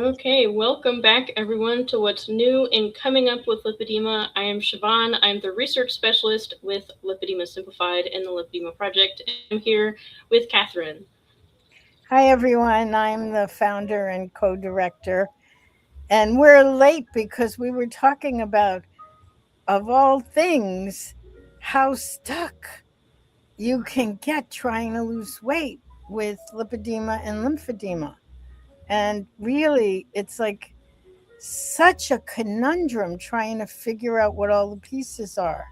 Okay, welcome back everyone to what's new and coming up with lipedema. I am Siobhan. I'm the research specialist with Lipedema Simplified and the Lipedema Project, and I'm here with Catherine. Hi, everyone. I'm the founder and co director. And we're late because we were talking about, of all things, how stuck you can get trying to lose weight with lipedema and lymphedema. And really, it's like such a conundrum trying to figure out what all the pieces are.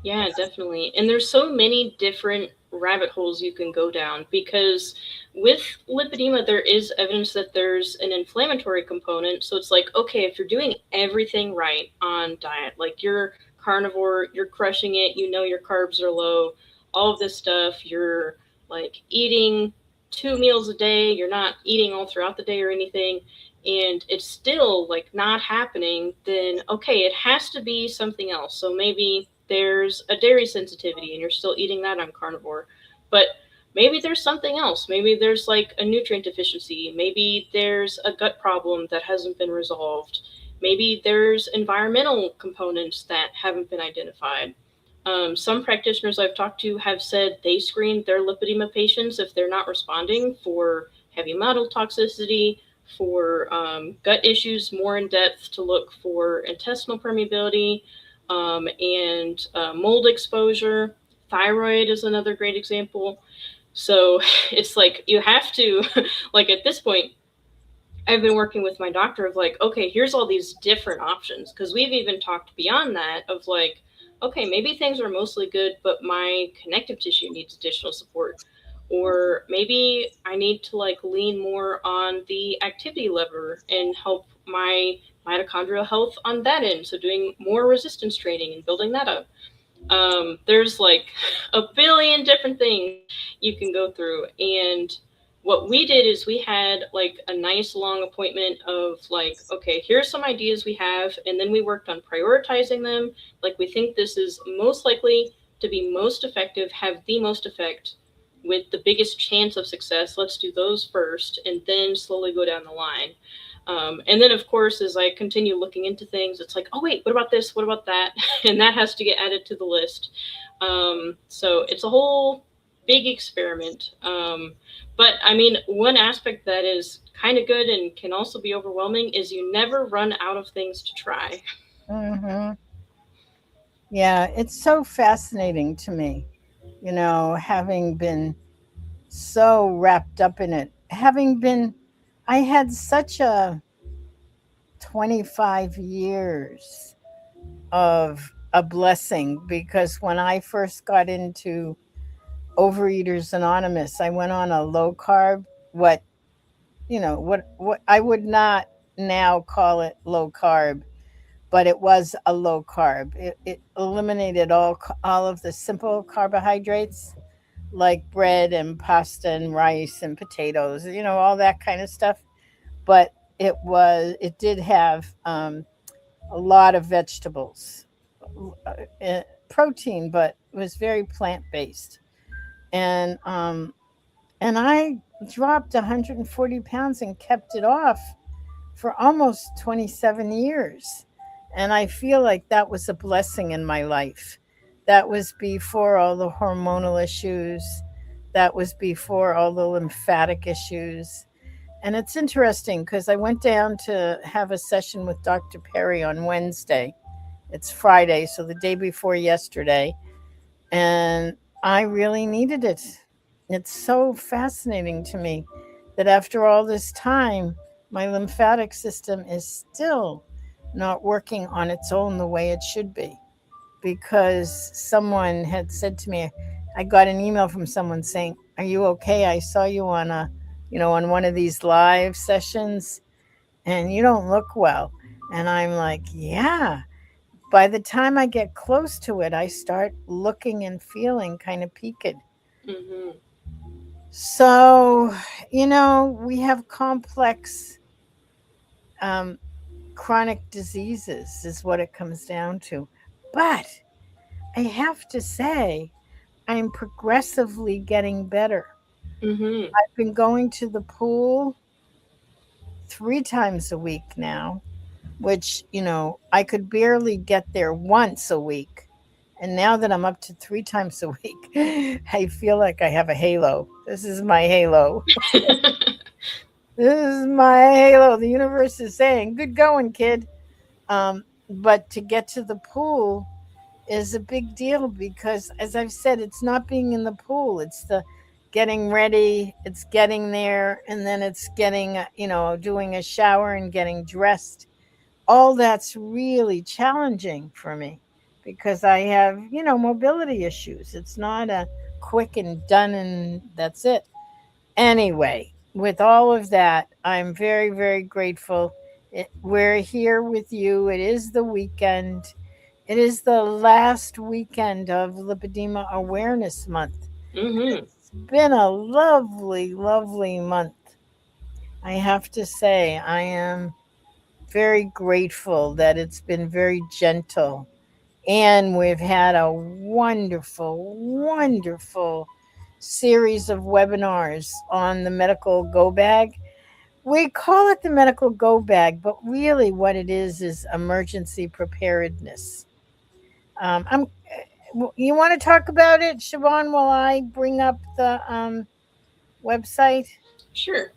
Yeah, definitely. And there's so many different rabbit holes you can go down because with lipedema, there is evidence that there's an inflammatory component. So it's like, okay, if you're doing everything right on diet, like you're carnivore, you're crushing it, you know your carbs are low, all of this stuff, you're like eating 2 meals a day, you're not eating all throughout the day or anything, and it's still like not happening, then okay, it has to be something else. So maybe there's a dairy sensitivity and you're still eating that on carnivore. But maybe there's something else. Maybe there's like a nutrient deficiency. Maybe there's a gut problem that hasn't been resolved. Maybe there's environmental components that haven't been identified. Some practitioners I've talked to have said they screen their lipedema patients if they're not responding for heavy metal toxicity, for gut issues more in depth to look for intestinal permeability, and mold exposure. Thyroid is another great example. So it's like you have to, like at this point, I've been working with my doctor of like, okay, here's all these different options. Because we've even talked beyond that of like, okay, maybe things are mostly good, but my connective tissue needs additional support. Or maybe I need to like lean more on the activity lever and help my mitochondrial health on that end. So doing more resistance training and building that up. There's like a billion different things you can go through. And what we did is we had like a nice long appointment of like, okay, here's some ideas we have. And then we worked on prioritizing them. Like, we think this is most likely to be most effective, have the most effect with the biggest chance of success. Let's do those first and then slowly go down the line. And then, of course, as I continue looking into things, it's like, oh, wait, what about this? What about that? And that has to get added to the list. So it's a whole big experiment. But I mean, one aspect that is kind of good and can also be overwhelming is you never run out of things to try. Hmm. Yeah, it's so fascinating to me, having been so wrapped up in it. I had such a 25 years of a blessing because when I first got into Overeaters Anonymous, I went on a low carb, what I would not now call it low carb, but it was a low carb. It eliminated all of the simple carbohydrates like bread and pasta and rice and potatoes, all that kind of stuff. But it did have a lot of vegetables, protein, but it was very plant based. And I dropped 140 pounds and kept it off for almost 27 years. And I feel like that was a blessing in my life. That was before all the hormonal issues. That was before all the lymphatic issues. And it's interesting because I went down to have a session with Dr. Perry on Wednesday. It's Friday, so the day before yesterday. And I really needed it. It's so fascinating to me that after all this time, my lymphatic system is still not working on its own the way it should be. Because someone had said to me, I got an email from someone saying, "Are you okay? I saw you on on one of these live sessions and you don't look well." And I'm like, "Yeah." By the time I get close to it, I start looking and feeling kind of peaked. Hmm. So, we have complex um, chronic diseases, is what it comes down to. But I have to say, I'm progressively getting better. Hmm. I've been going to the pool 3 times a week now, which, I could barely get there once a week. And now that I'm up to 3 times a week, I feel like I have a halo. This is my halo. This is my halo. The universe is saying, "Good going, kid." But to get to the pool is a big deal because, as I've said, it's not being in the pool. It's the getting ready, it's getting there, and then it's getting, doing a shower and getting dressed. All that's really challenging for me because I have, mobility issues. It's not a quick and done and that's it. Anyway, with all of that, I'm very, very grateful. We're here with you. It is the weekend. It is the last weekend of Lipedema Awareness Month. Hmm. It's been a lovely, lovely month. I have to say, I am very grateful that it's been very gentle. And we've had a wonderful, wonderful series of webinars on the medical go bag. We call it the medical go bag, but really what it is emergency preparedness. You want to talk about it, Siobhan, while I bring up the website? Sure.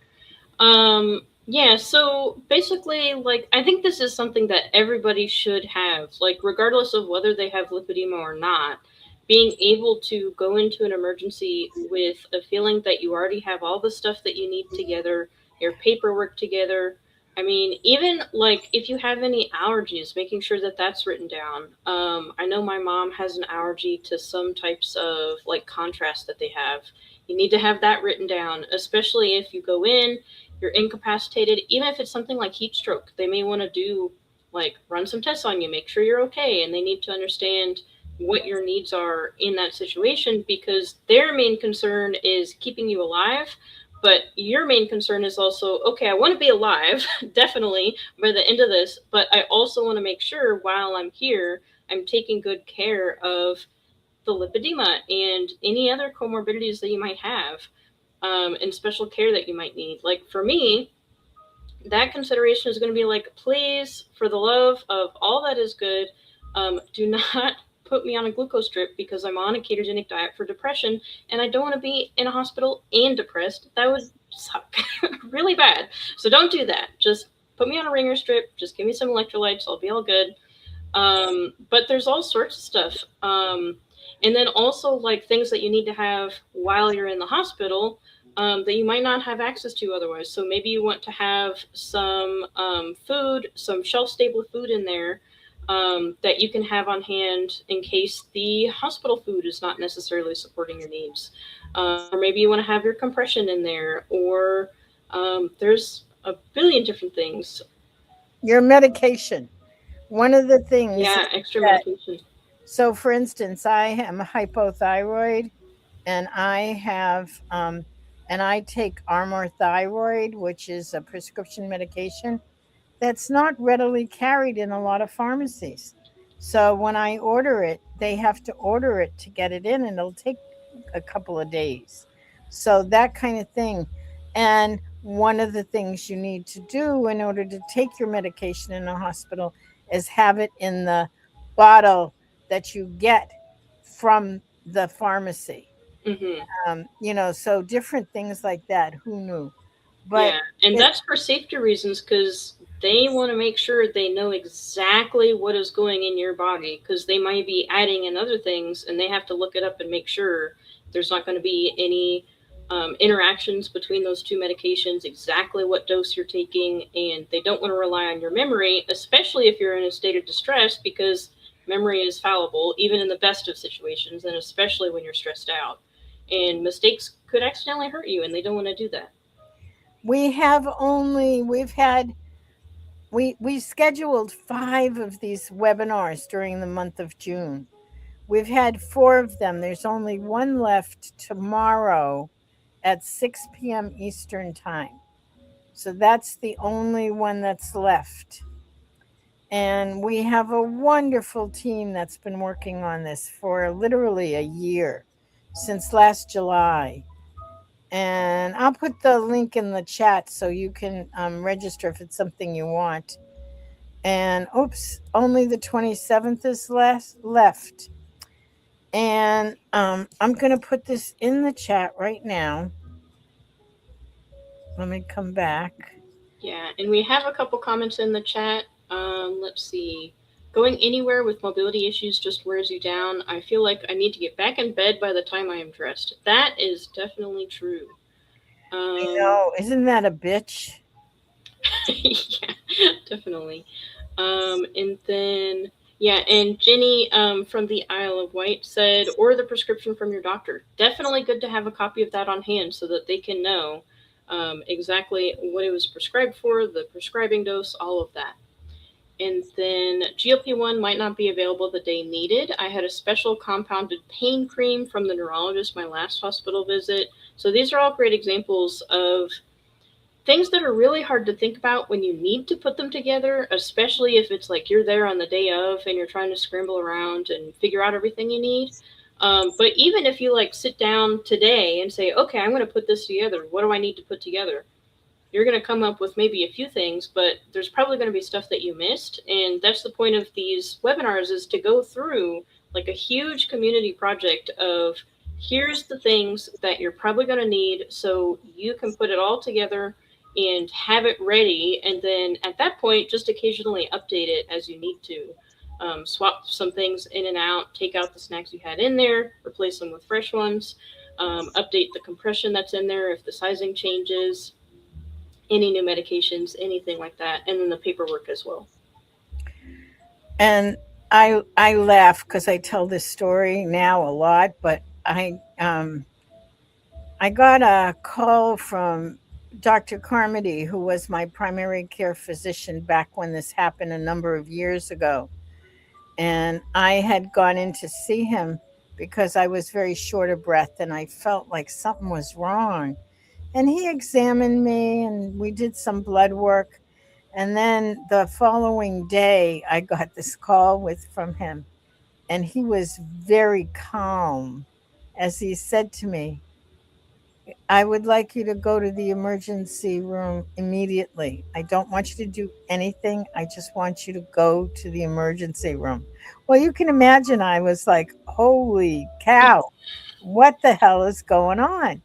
Yeah, so basically, like, I think this is something that everybody should have, like, regardless of whether they have lipedema or not. Being able to go into an emergency with a feeling that you already have all the stuff that you need together, your paperwork together. I mean, even like if you have any allergies, making sure that that's written down. I know my mom has an allergy to some types of like contrast that they have. You need to have that written down, especially if you go in, you're incapacitated, even if it's something like heat stroke. They may want to do like run some tests on you, make sure you're okay, and they need to understand what your needs are in that situation because their main concern is keeping you alive. But your main concern is also, okay, I want to be alive, definitely, by the end of this, but I also want to make sure while I'm here, I'm taking good care of the lipedema and any other comorbidities that you might have, and special care that you might need. Like for me, that consideration is going to be like, please, for the love of all that is good, do not put me on a glucose drip because I'm on a ketogenic diet for depression and I don't want to be in a hospital and depressed. That would suck really bad. So don't do that. Just put me on a ringer strip. Just give me some electrolytes. I'll be all good. But there's all sorts of stuff. And then also like things that you need to have while you're in the hospital, that you might not have access to otherwise. So maybe you want to have some food, some shelf stable food in there, that you can have on hand in case the hospital food is not necessarily supporting your needs. Or maybe you want to have your compression in there, or there's a billion different things. Your medication. One of the things Yeah, is extra that, medication. so for instance, I am hypothyroid and and I take Armor Thyroid, which is a prescription medication that's not readily carried in a lot of pharmacies. So when I order it, they have to order it to get it in, and it'll take a couple of days. So that kind of thing. And one of the things you need to do in order to take your medication in a hospital is have it in the bottle that you get from the pharmacy. Hmm. So different things like that. Who knew? But Yeah, and it, that's for safety reasons because they want to make sure they know exactly what is going in your body because they might be adding in other things and they have to look it up and make sure there's not going to be any interactions between those two medications, exactly what dose you're taking, and they don't want to rely on your memory, especially if you're in a state of distress because memory is fallible, even in the best of situations, and especially when you're stressed out. And mistakes could accidentally hurt you, and they don't want to do that. we have only we've had we scheduled 5 of these webinars during the month of June. We've had 4 of them. There's only one left tomorrow at 6 p.m. Eastern time. So that's the only one that's left. And we have a wonderful team that's been working on this for literally a year, since last July. And I'll put the link in the chat so you can register if it's something you want. And oops, only the 27th is left. And I'm going to put this in the chat right now. Let me come back. Yeah, and we have a couple comments in the chat. Let's see. Going anywhere with mobility issues just wears you down. I feel like I need to get back in bed by the time I am dressed. That is definitely true. I Um, know, isn't that a bitch? yeah, definitely. And then, yeah, and Jenny from the Isle of Wight said, or the prescription from your doctor. Definitely good to have a copy of that on hand so that they can know exactly what it was prescribed for, the prescribing dose, all of that. And then GLP-1 might not be available the day needed. I had a special compounded pain cream from the neurologist my last hospital visit. So these are all great examples of things that are really hard to think about when you need to put them together, especially if it's like you're there on the day of and you're trying to scramble around and figure out everything you need. But even if you like sit down today and say, okay, I'm going to put this together, what do I need to put together? You're going to come up with maybe a few things, but there's probably going to be stuff that you missed. And that's the point of these webinars, is to go through like a huge community project of here's the things that you're probably going to need so you can put it all together and have it ready. And then at that point, just occasionally update it as you need to. Swap some things in and out, take out the snacks you had in there, replace them with fresh ones, update the compression that's in there if the sizing changes, any new medications, anything like that, and then the paperwork as well. And I laugh because I tell this story now a lot, but I got a call from Dr. Carmody, who was my primary care physician back when this happened a number of years ago. And I had gone in to see him because I was very short of breath and I felt like something was wrong. And he examined me and we did some blood work. And then the following day, I got this call with from him, and he was very calm as he said to me, I would like you to go to the emergency room immediately. I don't want you to do anything. I just want you to go to the emergency room. Well, you can imagine I was like, holy cow, what the hell is going on?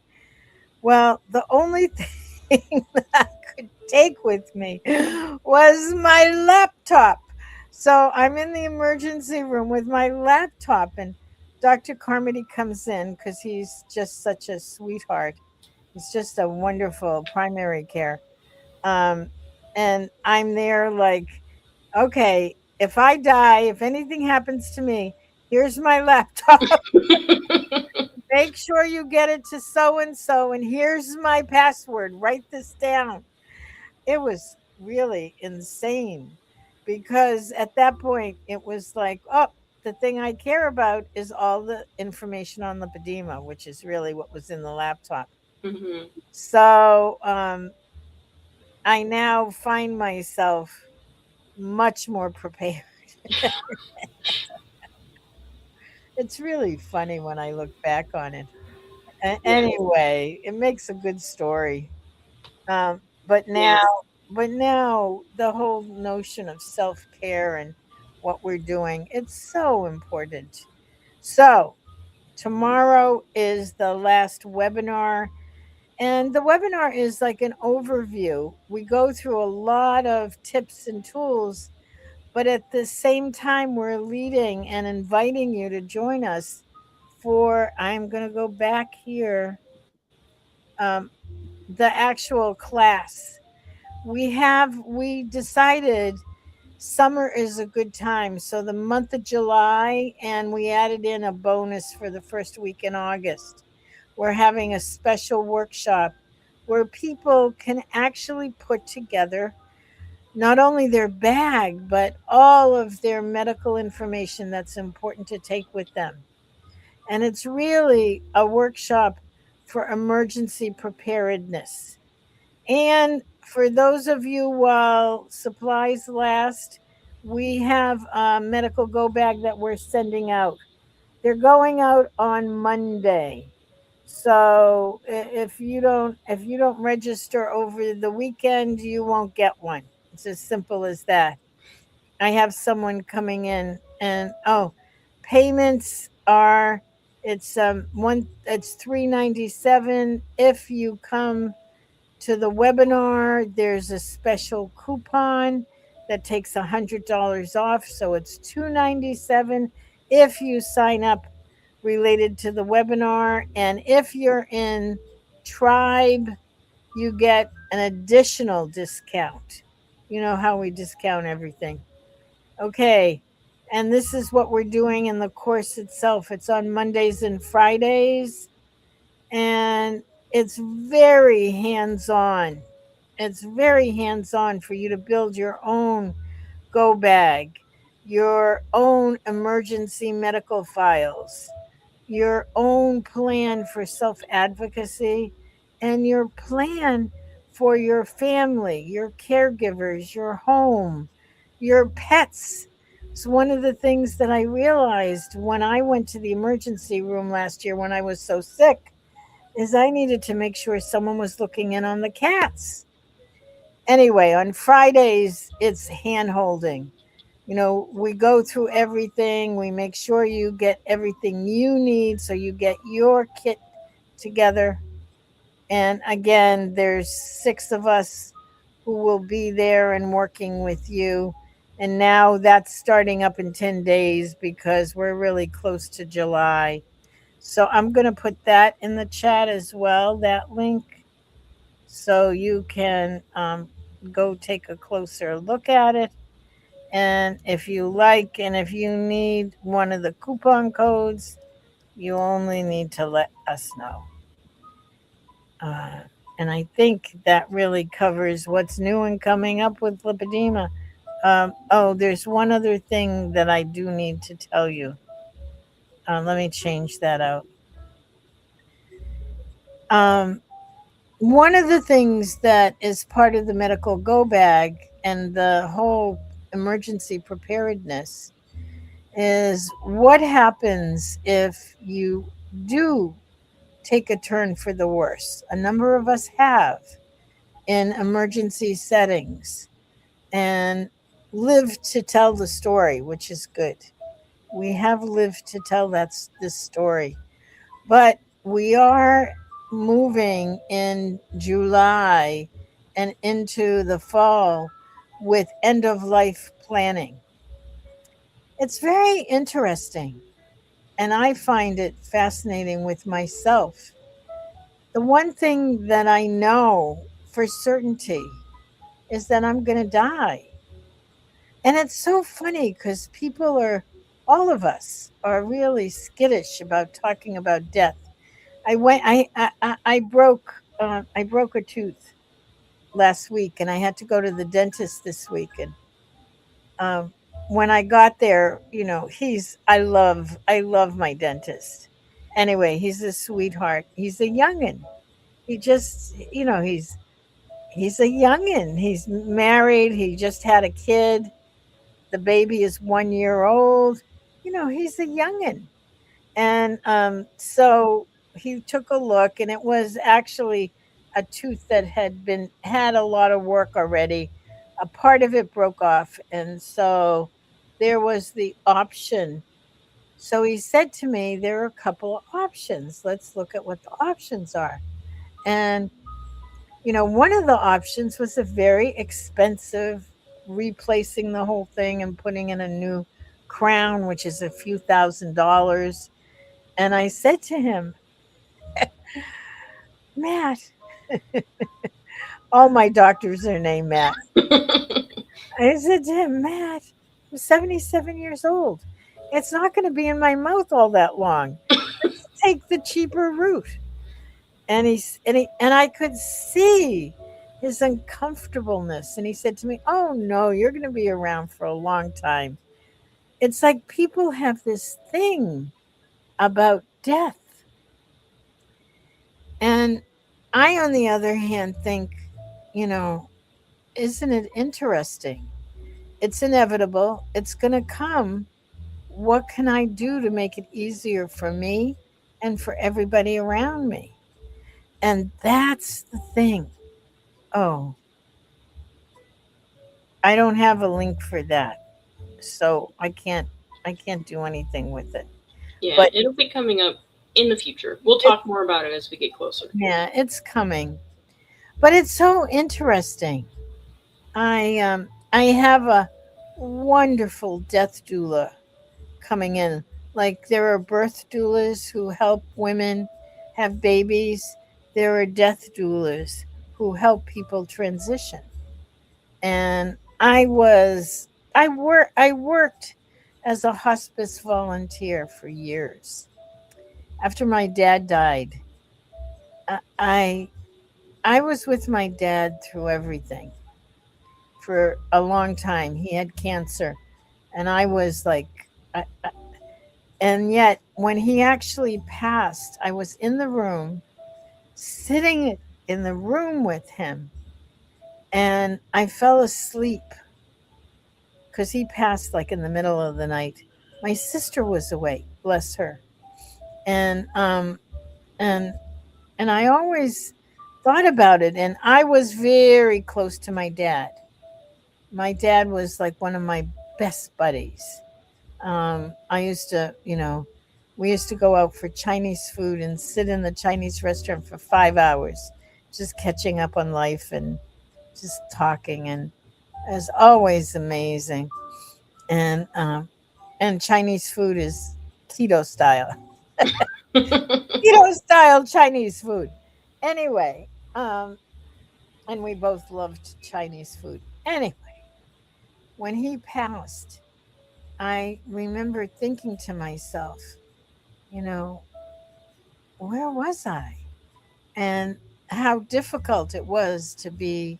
Well, the only thing that I could take with me was my laptop. So I'm in the emergency room with my laptop, and Dr. Carmody comes in because he's just such a sweetheart. He's just a wonderful primary care. Um, and I'm there like, okay, if I die, if anything happens to me, here's my laptop. Make sure you get it to so and so, and here's my password. Write this down. It was really insane because at that point it was like, oh, the thing I care about is all the information on lipedema, which is really what was in the laptop. Mm-hmm. So I now find myself much more prepared. It's really funny when I look back on it. Yeah, Anyway, it makes a good story. Um, but yeah. now, but now the whole notion of self care and what we're doing, it's so important. So tomorrow is the last webinar. And the webinar is like an overview. We go through a lot of tips and tools, but at the same time, we're leading and inviting you to join us for, I'm going to go back here, um, the actual class. We decided summer is a good time. So the month of July, and we added in a bonus for the first week in August. We're having a special workshop where people can actually put together not only their bag, but all of their medical information that's important to take with them. And it's really a workshop for emergency preparedness. And for those of you while supplies last, we have a medical go bag that we're sending out. They're going out on Monday. So if you don't register over the weekend, you won't get one. It's as simple as that. I have someone coming in, and payments are, it's 397 if you come to the webinar. There's a special coupon that takes $100 off, so it's 297 if you sign up related to the webinar. And if you're in Tribe, you get an additional discount. You know how we discount everything. Okay. And this is what we're doing in the course itself. It's on Mondays and Fridays, and it's very hands on. It's very hands on for you to build your own go bag, your own emergency medical files, your own plan for self advocacy, and your plan for your family, your caregivers, your home, your pets. It's one of the things that I realized when I went to the emergency room last year when I was so sick is I needed to make sure someone was looking in on the cats. Anyway, on Fridays, it's hand holding. We go through everything. We make sure you get everything you need so you get your kit together. And again, there's 6 of us who will be there and working with you. And now that's starting up in 10 days because we're really close to July. So I'm going to put that in the chat as well, that link, so you can go take a closer look at it. And if you like, and if you need one of the coupon codes, you only need to let us know. Uh, and I think that really covers what's new and coming up with lipedema. There's one other thing that I do need to tell you. Let me change that out. Um, One of the things that is part of the medical go bag and the whole emergency preparedness is what happens if you do take a turn for the worse. A number of us have in emergency settings and lived to tell the story, which is good. We have lived to tell this story. But we are moving in July and into the fall with end of life planning. It's very interesting, and I find it fascinating with myself. The one thing that I know for certainty is that I'm going to die. And it's so funny because all of us are really skittish about talking about death. I broke a tooth last week, and I had to go to the dentist this week. And um, when I got there, I love my dentist. Anyway, he's a sweetheart. He's a youngin. He just, he's a youngin. He's married. He just had a kid. The baby is 1 year old. He's a youngin. And so he took a look, and it was actually a tooth that had a lot of work already. A part of it broke off, and so there was the option. So he said to me, there are a couple of options. Let's look at what the options are. And one of the options was a very expensive, replacing the whole thing and putting in a new crown, which is a few $1,000s. And I said to him, Matt, all my doctors are named Matt. I said to him, Matt, I'm 77 years old. It's not going to be in my mouth all that long. Let's take the cheaper route. And I could see his uncomfortableness. And he said to me, oh no, you're going to be around for a long time. It's like people have this thing about death. And I, on the other hand, think, you know, isn't it interesting? It's inevitable. It's going to come. What can I do to make it easier for me and for everybody around me. And that's the thing. Oh, I don't have a link for that. So I can't do anything with it. Yeah, But it'll be coming up in the future. We'll it, talk more about it as we get closer. yeah, it's coming. But it's so interesting. I have a wonderful death doula coming in. Like there are birth doulas who help women have babies. There are death doulas who help people transition. And I worked as a hospice volunteer for years. After my dad died, I I I was with my dad through everything for a long time. He had cancer, and I was like, and yet when he actually passed, I was in the room, sitting in the room with him, and I fell asleep because he passed like in the middle of the night. My sister was awake, bless her, and and and I always thought about it. And I was very close to my dad. My dad was like one of my best buddies. I used to, we used to go out for Chinese food and sit in the Chinese restaurant for 5 hours, just catching up on life and just talking. And it was always amazing. And Chinese food is keto style, keto style Chinese food. Anyway, and we both loved Chinese food. Anyway, when he passed, I remember thinking to myself, you know, where was I? And how difficult it was to be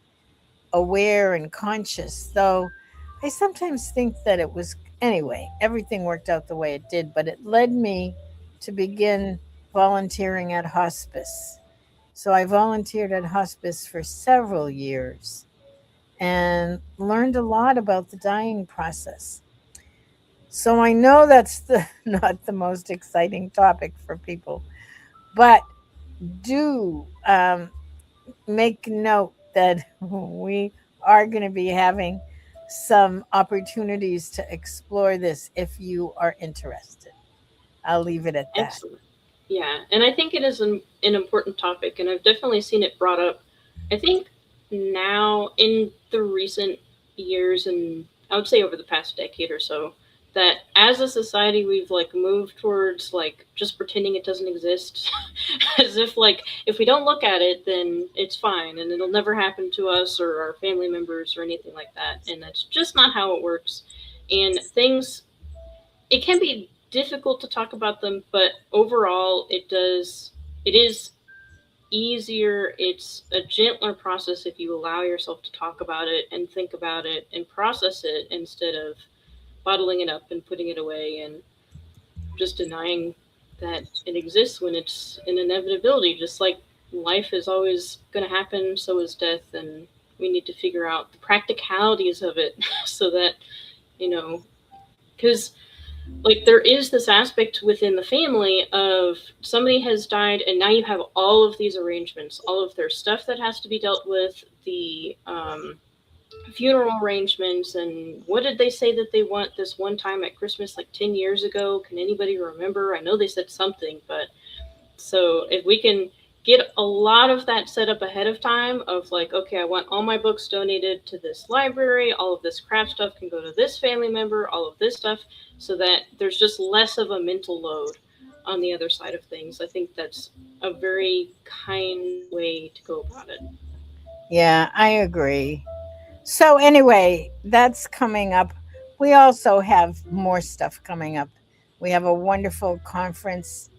aware and conscious. Though I sometimes think that it was, anyway, everything worked out the way it did, but it led me to begin volunteering at hospice. So I volunteered at hospice for several years and learned a lot about the dying process. So I know that's not the most exciting topic for people, but do make note that we are going to be having some opportunities to explore this if you are interested. I'll leave it at that. Excellent. Yeah, and I think it is an important topic, and I've definitely seen it brought up. I think now in the recent years, and I would say over the past decade or so, that as a society we've like moved towards like just pretending it doesn't exist, as if like if we don't look at it, then it's fine, and it'll never happen to us or our family members or anything like that, and that's just not how it works. And things it can be difficult to talk about them, but overall, it is easier. It's a gentler process if you allow yourself to talk about it and think about it and process it instead of bottling it up and putting it away and just denying that it exists when it's an inevitability. Just like life is always going to happen, so is death, and we need to figure out the practicalities of it so that, you know, because like there is this aspect within the family of somebody has died and now you have all of these arrangements, all of their stuff that has to be dealt with, the funeral arrangements, and what did they say that they want this one time at Christmas like 10 years ago? Can anybody remember? I know they said something, but so if we can get a lot of that set up ahead of time of like, okay, I want all my books donated to this library, all of this crap stuff can go to this family member, all of this stuff, so that there's just less of a mental load on the other side of things. I think that's a very kind way to go about it. Yeah, I agree. So, anyway, that's coming up. We also have more stuff coming up. We have a wonderful conference,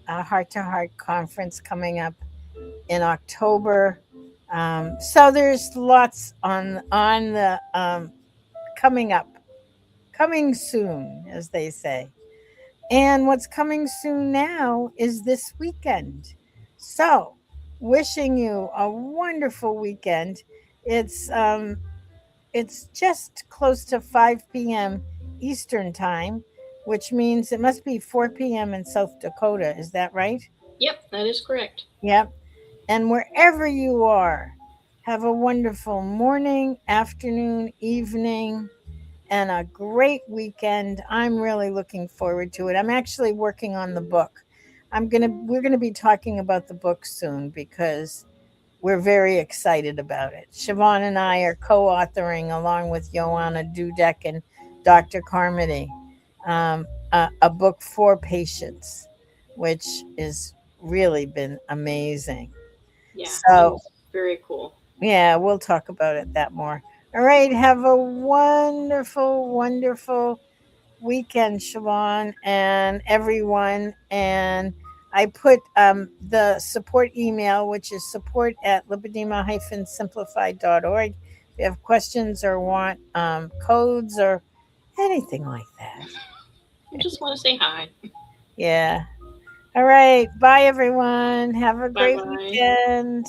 a heart to heart conference coming up in October. So there's lots on the coming up, coming soon, as they say. And what's coming soon now is this weekend. So, wishing you a wonderful weekend. It's um, it's just close to 5 p.m. Eastern time. which means it must be 4 p.m. in South Dakota. Is that right? Yep, that is correct. Yep. And wherever you are, have a wonderful morning, afternoon, evening, and a great weekend. I'm really looking forward to it. I'm actually working on the book. We're gonna be talking about the book soon because we're very excited about it. Siobhan and I are co-authoring along with Joanna Dudek and Dr. Carmody a book for patients, which is really been amazing. Yeah, it So is very cool. yeah, we'll talk about it that more. All right, have a wonderful, wonderful weekend, Siobhan, and everyone. And I put the support email, which is support@lipedema-simplified.org. If you have questions or want codes or anything like that. I just want to say hi. Yeah. All right. Bye, everyone. Have a Bye great bye. weekend.